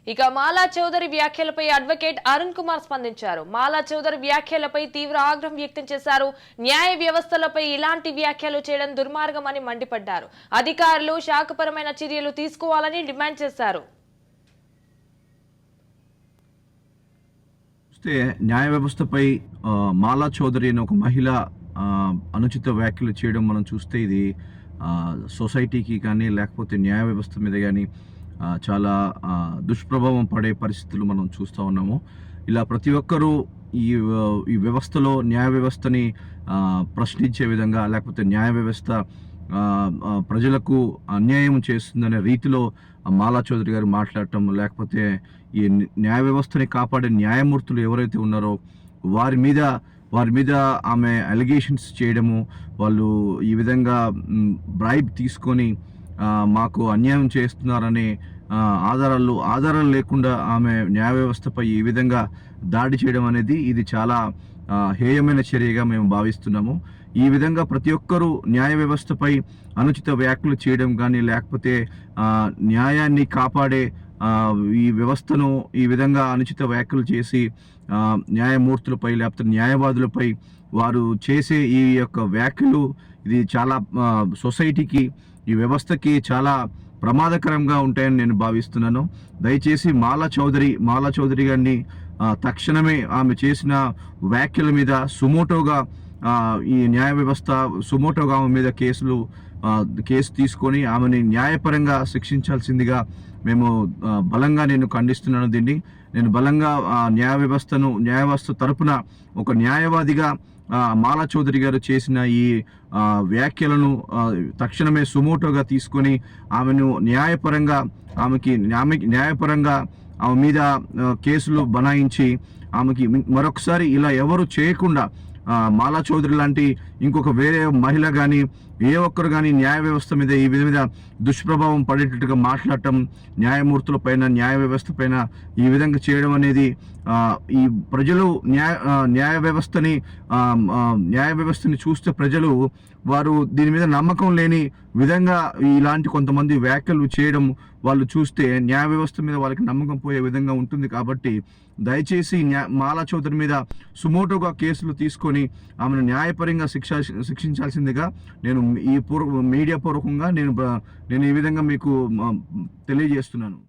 ఇక మాలా చౌదరి వ్యాఖ్యలపై అడ్వకేట్ అరుణ్ కుమార్ స్పందించారు. మాలా చౌదరి వ్యాఖ్యలపై తీవ్ర ఆగ్రహం వ్యక్తం చేశారు. న్యాయ వ్యవస్థలపై ఇలాంటి వ్యాఖ్యలు చేయడం దుర్మార్గమని మండిపడ్డారు. అధికారులు శాఖపరమైన చర్యలు తీసుకోవాలని డిమాండ్ చేశారు. న్యాయ వ్యవస్థపై మాలా చౌదరి అనే ఒక మహిళ అనుచిత వ్యాఖ్యలు చేయడం మనం చూస్తే ఇది సొసైటీకి కానీ లేకపోతే న్యాయ వ్యవస్థ మీద కానీ చాలా దుష్ప్రభావం పడే పరిస్థితులు మనం చూస్తూ ఉన్నాము. ఇలా ప్రతి ఒక్కరూ ఈ వ్యవస్థలో న్యాయ వ్యవస్థని ప్రశ్నించే విధంగా లేకపోతే న్యాయ వ్యవస్థ ప్రజలకు అన్యాయం చేస్తుందనే రీతిలో మాలా చౌదరి గారు మాట్లాడటం, లేకపోతే ఈ న్యాయ వ్యవస్థని కాపాడే న్యాయమూర్తులు ఎవరైతే ఉన్నారో వారి మీద ఆమె అలిగేషన్స్ చేయడము, వాళ్ళు ఈ విధంగా బ్రైబ్ తీసుకొని మాకు అన్యాయం చేస్తున్నారనే ఆధారాలు లేకుండా ఆమె న్యాయ వ్యవస్థపై ఈ విధంగా దాడి చేయడం అనేది ఇది చాలా హేయమైన చర్యగా మేము భావిస్తున్నాము. ఈ విధంగా ప్రతి ఒక్కరూ న్యాయ వ్యవస్థపై అనుచిత వ్యాఖ్యలు చేయడం కానీ లేకపోతే న్యాయాన్ని కాపాడే ఈ వ్యవస్థను ఈ విధంగా అనుచిత వ్యాఖ్యలు చేసి న్యాయమూర్తులపై లేకపోతే న్యాయవాదులపై వారు చేసే ఈ యొక్క వ్యాఖ్యలు ఇది చాలా సొసైటీకి ఈ వ్యవస్థకి చాలా ప్రమాదకరంగా ఉంటాయని నేను భావిస్తున్నాను. దయచేసి మాలా చౌదరి గారిని తక్షణమే ఆమె చేసిన వ్యాఖ్యల మీద సుమోటోగా ఈ న్యాయ వ్యవస్థ సుమోటోగా ఆమె మీద కేసు తీసుకొని ఆమెని న్యాయపరంగా శిక్షించాల్సిందిగా మేము బలంగా నేను ఖండిస్తున్నాను. దీన్ని నేను బలంగా న్యాయ వ్యవస్థ తరపున ఒక న్యాయవాదిగా మాలా చౌదరి గారు చేసిన ఈ వ్యాఖ్యలను తక్షణమే సుమోటోగా తీసుకొని ఆమెను న్యాయపరంగా ఆమె మీద కేసులు బనాయించి ఆమెకి మరొకసారి ఇలా ఎవరు చేయకుండా మాలా చౌదరి లాంటి ఇంకొక వేరే మహిళ కానీ ఏ ఒక్కరు కానీ న్యాయ వ్యవస్థ మీద ఈ మీద దుష్ప్రభావం పడేటట్టుగా మాట్లాడటం, న్యాయమూర్తుల పైన న్యాయ వ్యవస్థ పైన ఈ విధంగా చేయడం అనేది ఈ ప్రజలు న్యాయ వ్యవస్థని చూస్తే ప్రజలు వారు దీని మీద నమ్మకం లేని విధంగా ఇలాంటి కొంతమంది వ్యాఖ్యలు చేయడం వాళ్ళు చూస్తే న్యాయ వ్యవస్థ మీద వాళ్ళకి నమ్మకం పోయే విధంగా ఉంటుంది. కాబట్టి దయచేసి మాలా చౌదరి మీద సుమోటోగా కేసులు తీసుకొని ఆమెను న్యాయపరంగా శిక్షించాల్సిందిగా నేను ఈ మీడియా పూర్వకంగా నేను ఈ విధంగా మీకు తెలియజేస్తున్నాను.